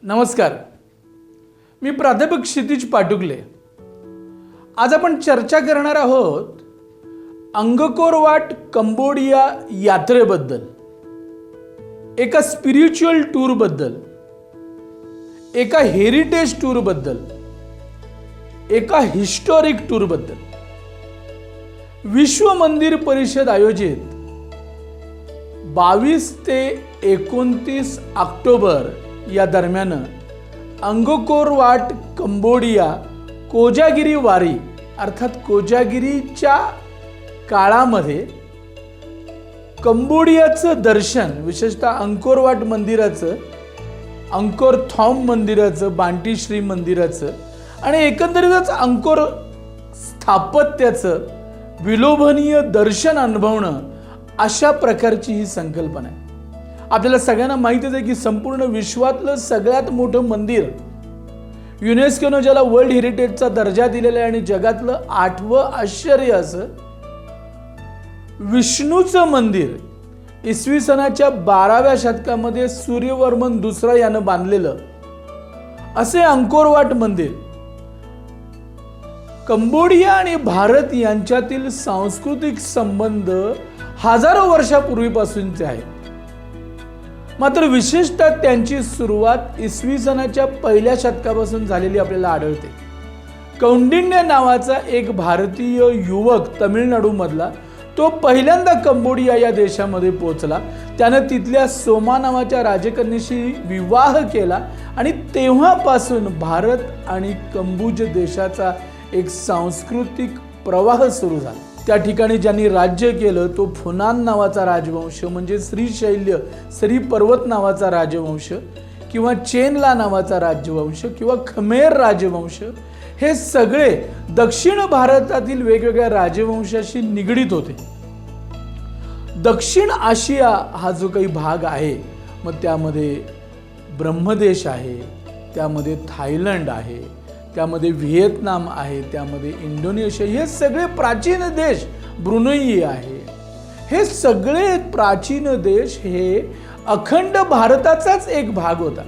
नमस्कार, मी प्राध्यापक क्षितिज पाटुकले। आज आपण चर्चा करणार आहोत अंगकोर वाट कंबोडिया यात्रेबद्दल, एका स्पिरिच्युअल टूर बद्दल, एका हेरिटेज टूर बद्दल, एका हिस्टॉरिक टूर बद्दल। विश्व मंदिर परिषद आयोजित 22 ते 29 ऑक्टोबर या दरम्यान अंगकोर वाट कंबोडिया कोजागिरी वारी अर्थात कोजागिरीच्या काळामध्ये कंबोडियाचं दर्शन, विशेषतः अंकोर वाट मंदिराचं, अंकोर थॉम मंदिराचं, बांटी श्री मंदिराचं आणि एकंदरीतच अंकोर स्थापत्याचं विलोभनीय दर्शन अनुभवणं, अशा प्रकारची ही संकल्पना आहे। आपल्याला सगळ्यांना माहितीच आहे की संपूर्ण विश्वातलं सगळ्यात मोठं मंदिर, युनेस्कोनं ज्याला वर्ल्ड हेरिटेजचा दर्जा दिलेला आहे आणि जगातलं 8वं आश्चर्य असं विष्णूचं मंदिर, इसवी सनाच्या 12व्या शतकामध्ये सूर्यवर्मन दुसरा यानं बांधलेलं असे अंकोर वाट मंदिर, कंबोडिया आणि भारत यांच्यातील सांस्कृतिक संबंध हजारो वर्षापूर्वीपासूनचे आहेत। मात्र विशेषतः त्यांची सुरुवात इसवी सनाच्या 1ल्या शतकापासून झालेली आपल्याला आढळते। कौंडिण्य नावाचा एक भारतीय युवक तमिळनाडूमधला, तो पहिल्यांदा कंबोडिया या देशामध्ये पोहोचला। त्यानं तिथल्या सोमा नावाच्या राजकन्येशी विवाह केला आणि तेव्हापासून भारत आणि कंबोज देशाचा एक सांस्कृतिक प्रवाह सुरू झाला। त्या ठिकाणी ज्यांनी राज्य केलं तो फुनान नावाचा राजवंश, म्हणजे श्रीशैल्य श्री पर्वत नावाचा राजवंश, किंवा चेनला नावाचा राजवंश, किंवा खमेर राजवंश, हे सगळे दक्षिण भारतातील वेगवेगळ्या राजवंशाशी निगडित होते। दक्षिण आशिया हा जो काही भाग आहे, मग त्यामध्ये ब्रह्मदेश आहे, त्यामध्ये थायलंड आहे, त्यामध्ये व्हिएतनाम आहे, त्यामध्ये इंडोनेशिया, हे सगळे प्राचीन देश, ब्रुनेई आहे, हे सगळे प्राचीन देश हे अखंड भारताचाच एक भाग होता।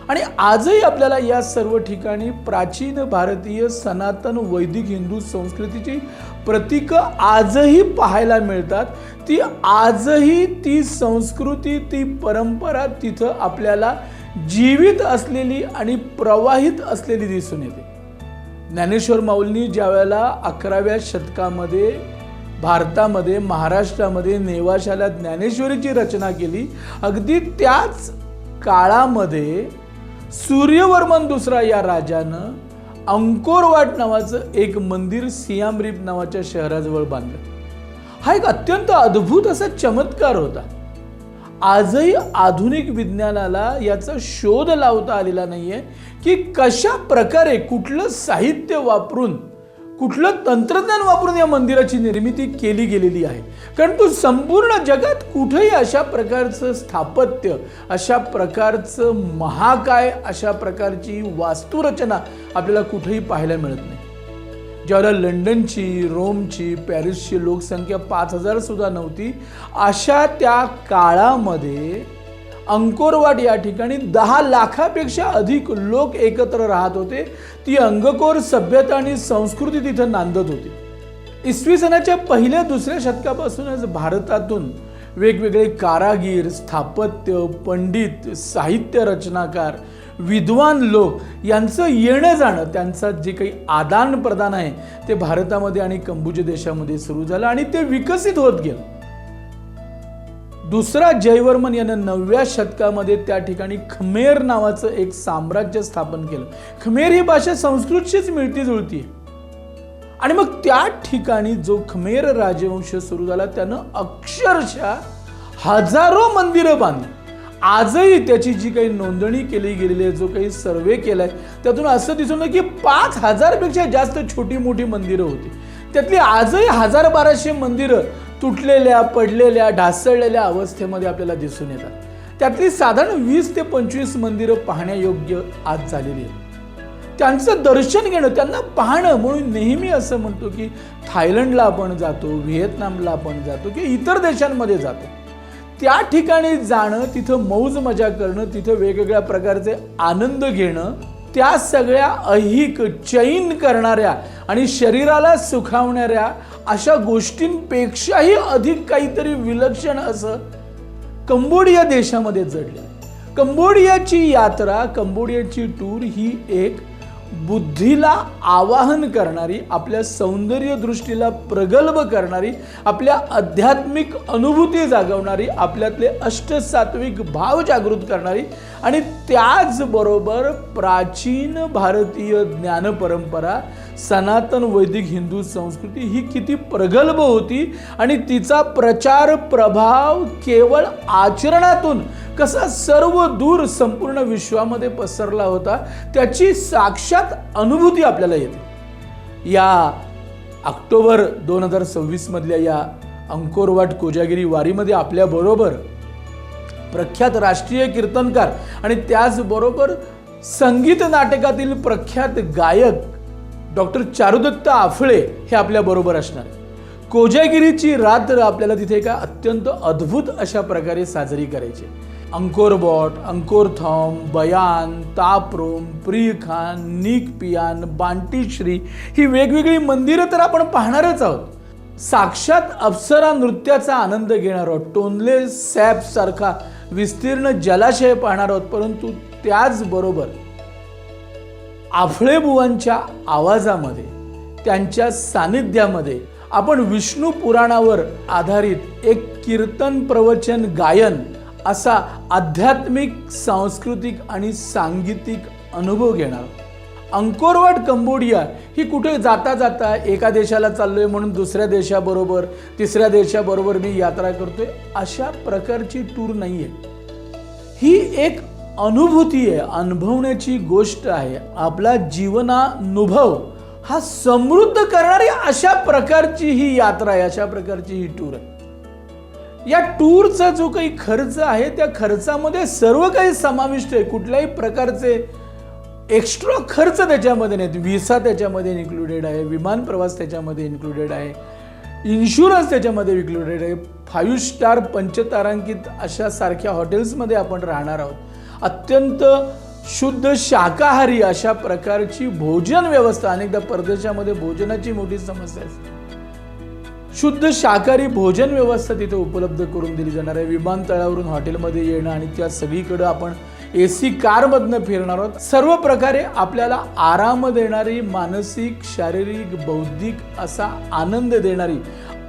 आणि आजही आपल्याला या सर्व ठिकाणी प्राचीन भारतीय सनातन वैदिक हिंदू संस्कृतीची प्रतीकं आजही पाहायला मिळतात। ती आजही ती संस्कृती, ती परंपरा तिथं आपल्याला जीवित असलेली आणि प्रवाहित असलेली दिसून येते। ज्ञानेश्वर माऊलींनी ज्यावेळेला 11व्या शतकामध्ये भारतामध्ये, महाराष्ट्रामध्ये नेवाशाला ज्ञानेश्वरीची रचना केली, अगदी त्याच काळामध्ये सूर्यवर्मन दुसरा या राजानं अंकोर वाट नावाचं एक मंदिर सियाम रिप नावाच्या शहराजवळ बांधलं। हा एक अत्यंत अद्भुत असा चमत्कार होता। आजही आधुनिक विज्ञानाला याचा शोध लावता आलेला नाहीये की कशा प्रकारे, कुठलं साहित्य वापरून, कुठलं तंत्रज्ञान वापरून या मंदिराची निर्मिती केली गेलेली आहे। कारण तो संपूर्ण जगात कुठेही अशा प्रकारचं स्थापत्य, अशा प्रकारचं महाकाय, अशा प्रकारची वास्तुरचना आपल्याला कुठेही पाहायला मिळत नाही। ज्यावेळेला लंडनची, रोमची, पॅरिसची लोकसंख्या 5000 सुद्धा नव्हती, अशा त्या काळामध्ये अंकोर वाट या ठिकाणी 10 लाखापेक्षा अधिक लोक एकत्र राहत होते। ती अंगकोर सभ्यता आणि संस्कृती तिथं नांदत होती। इसवी सनाच्या 1ल्या 2ऱ्या शतकापासूनच भारतातून वेगवेगळे कारागीर, स्थापत्य, पंडित, साहित्य रचनाकार, विद्वान लोक यांचं येणं जाणं, त्यांचा जे काही आदान प्रदान आहे ते भारतामध्ये आणि कंबोज देशामध्ये सुरू झालं आणि ते विकसित होत गेलं। दुसरा जयवर्मन यानं 9व्या शतकामध्ये त्या ठिकाणी खमेर नावाचं एक साम्राज्य स्थापन केलं। खमेर ही भाषा संस्कृतशीच मिळती जुळती आहे। आणि मग त्या ठिकाणी जो खमेर राजवंश सुरू झाला, त्यानं अक्षरशः हजारो मंदिरं बांधली। आजही त्याची जी काही नोंदणी केली गेलेली आहे, जो काही सर्वे केलाय, त्यातून असं दिसून येतं की 5000 पेक्षा जास्त छोटी मोठी मंदिरं होती। त्यातली आजही 1000-1200 मंदिरं तुटलेल्या, पडलेल्या, ढासळलेल्या अवस्थेमध्ये आपल्याला दिसून येतात। त्यातली साधारण 20 ते 25 मंदिरं पाहण्यायोग्य आज झालेली आहेत। त्यांचं दर्शन घेणं, त्यांना पाहणं, म्हणून नेहमी असं म्हणतो की थायलंडला आपण जातो, व्हिएतनामला आपण जातो, की इतर देशांमध्ये जातो, त्या ठिकाणी जाणं, तिथं मौज मजा करणं, तिथं वेगवेगळ्या प्रकारचे आनंद घेणं, त्या सगळ्या ऐहिक चैन करणाऱ्या आणि शरीराला सुखावणाऱ्या अशा गोष्टींपेक्षाही अधिक काहीतरी विलक्षण असं कंबोडिया देशामध्ये जडले. कंबोडियाची यात्रा, कंबोडियाची टूर ही एक बुद्धीला आवाहन करणारी, आपल्या सौंदर्य दृष्टीला प्रगल्भ करणारी, आपल्या आध्यात्मिक अनुभूती जागवणारी, आपल्यातले अष्टसात्विक भाव जागृत करणारी आणि त्याचबरोबर प्राचीन भारतीय ज्ञान परंपरा, सनातन वैदिक हिंदू संस्कृती ही किती प्रगल्भ होती आणि तिचा प्रचार प्रभाव केवळ आचरणातून कसा सर्व दूर संपूर्ण विश्वामध्ये पसरला होता, त्याची साक्षात अनुभूती आपल्याला येते. या ऑक्टोबर 2026 मधल्या या अंकोरवाट कोजागिरी वारीमध्ये आपल्याबरोबर प्रख्यात राष्ट्रीय कीर्तनकार आणि त्याचबरोबर संगीत नाटकातील प्रख्यात गायक डॉक्टर चारुदत्त आफळे हे आपल्याबरोबर असणार. कोजागिरीची रात्र आपल्याला तिथे एका अत्यंत अद्भुत अशा प्रकारे साजरी करायची. अंकोरवॉट, अंकोरथॉम, बयान, तापरोम, प्रियखान, निकपियान, बांटीश्री ही वेगवेगळी मंदिरं तर आपण पाहणारच आहोत. साक्षात अप्सरा नृत्याचा आनंद घेणार आहोत. टोनले सॅप सारखा विस्तीर्ण जलाशय पाहणार आहोत. परंतु त्याचबरोबर आफळेबुवांच्या आवाजामध्ये, त्यांच्या सानिध्यामध्ये आपण विष्णू पुराणावर आधारित एक कीर्तन प्रवचन गायन असा आध्यात्मिक, सांस्कृतिक आणि सांगीतिक अनुभव घेणार. अंकोरवाट कंबोडिया ही कुठे जाता जाता एका देशाला चाललोय म्हणून दुसऱ्या देशाबरोबर, तिसऱ्या देशाबरोबर मी यात्रा करतोय अशा प्रकारची टूर नाहीये. ही एक अनुभूती आहे, अनुभवण्याची गोष्ट आहे. आपला जीवनानुभव हा समृद्ध करणारी अशा प्रकारची ही यात्रा आहे, अशा प्रकारची ही टूर आहे. या टूरचा जो काही खर्च आहे त्या खर्चामध्ये सर्व काही समाविष्ट आहे. कुठल्याही प्रकारचे एक्स्ट्रा खर्च त्याच्यामध्ये नाहीत. व्हिसा त्याच्यामध्ये इन्क्लुडेड आहे, विमान प्रवास त्याच्यामध्ये इन्क्लुडेड आहे, इन्शुरन्स त्याच्यामध्ये इन्क्लुडेड आहे. 5 स्टार पंचतारांकित अशा सारख्या हॉटेल्समध्ये आपण राहणार आहोत. अत्यंत शुद्ध शाकाहारी अशा प्रकारची भोजन व्यवस्था. अनेकदा परदेशामध्ये भोजनाची मोठी समस्या असते. शुद्ध शाकाहारी भोजन व्यवस्था तिथे उपलब्ध करून दिली जाणार आहे. विमानतळावरून हॉटेलमध्ये येणं आणि त्या सगळीकडे आपण AC कारमधनं फिरणार आहोत. सर्व प्रकारे आपल्याला आराम देणारी, मानसिक, शारीरिक, बौद्धिक असा आनंद देणारी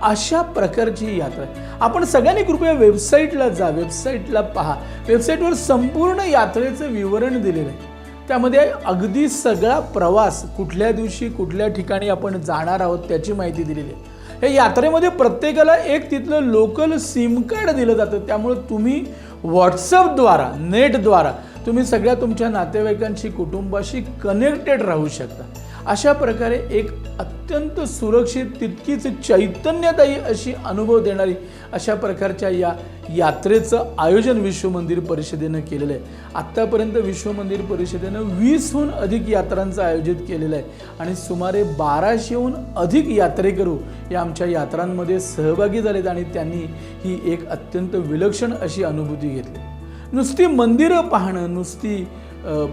अशा प्रकारची यात्रा. आपण सगळ्यांनी कृपया वेबसाईटला जा, वेबसाईटला पहा. वेबसाईटवर संपूर्ण यात्रेचं विवरण दिलेलं आहे. त्यामध्ये अगदी सगळा प्रवास, कुठल्या दिवशी कुठल्या ठिकाणी आपण जाणार आहोत त्याची माहिती दिलेली आहे. या यात्रेमध्ये प्रत्येकाला एक तिथलं लोकल सिम कार्ड दिलं जातं. त्यामुळे तुम्ही व्हॉट्सअपद्वारा, नेटद्वारा तुम्ही सगळ्या तुमच्या नातेवाईकांशी, कुटुंबाशी कनेक्टेड राहू शकता. अशा प्रकारे एक अत्यंत सुरक्षित, तितकीच चैतन्यदायी अशी अनुभव देणारी अशा प्रकारच्या या यात्रेचं आयोजन विश्व मंदिर परिषदेनं केलेलं आहे. आत्तापर्यंत विश्व मंदिर परिषदेनं 20हून अधिक यात्रांचं आयोजित केलेलं आहे आणि सुमारे 1200हून अधिक यात्रेकरू या आमच्या यात्रांमध्ये सहभागी झालेत आणि त्यांनी ही एक अत्यंत विलक्षण अशी अनुभूती घेतली. नुसती मंदिरं पाहणं, नुसती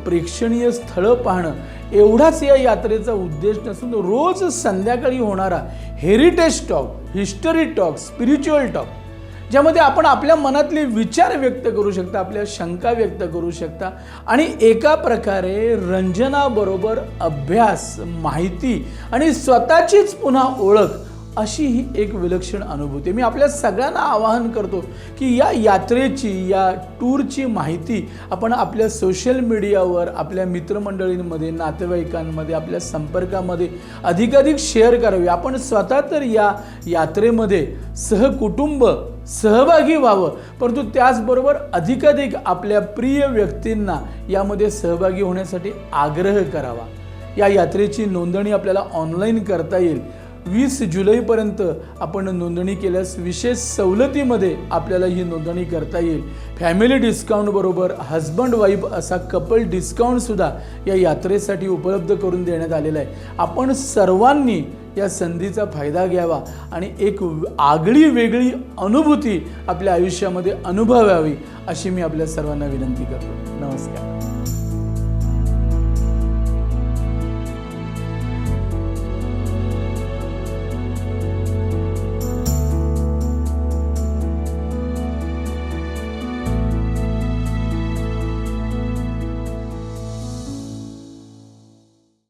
प्रेक्षणीय स्थळं पाहणं एवढाच या यात्रेचा उद्देश नसून रोज संध्याकाळी होणारा heritage talk, history talk, spiritual talk, ज्यामध्ये आपण आपल्या मनातले विचार व्यक्त करू शकता, आपल्या शंका व्यक्त करू शकता आणि एका प्रकारे रंजनाबरोबर अभ्यास, माहिती आणि स्वतःचीच पुन्हा ओळख अशी ही एक विलक्षण अनुभूती. मी आपल्या सगळ्यांना आवाहन करतो की या यात्रेची, या टूरची माहिती आपण आपल्या सोशल मीडियावर, आपल्या मित्रमंडळींमध्ये, नातेवाईकांमध्ये, आपल्या संपर्कामध्ये अधिकाधिक शेअर करावी. आपण स्वतः तर या यात्रेमध्ये सहकुटुंब सहभागी व्हावं, परंतु त्याचबरोबर अधिकाधिक आपल्या प्रिय व्यक्तींना यामध्ये सहभागी होण्यासाठी आग्रह करावा. या यात्रेची नोंदणी आपल्याला ऑनलाईन करता येईल. 20 जुलैपर्यंत आपण नोंदणी केल्यास विशेष सवलतीमध्ये आपल्याला ही नोंदणी करता येईल. फॅमिली डिस्काउंट बरोबर हजबंड वाईफ असा कपल डिस्काउंट सुद्धा या यात्रेसाठी उपलब्ध करून देण्यात आलेला आहे. आपण सर्वांनी या संधीचा फायदा घ्यावा आणि एक आगळी वेगळी अनुभूती आपल्या आयुष्यामध्ये अनुभवावी अशी मी आपल्या सर्वांना विनंती करतो. नमस्कार.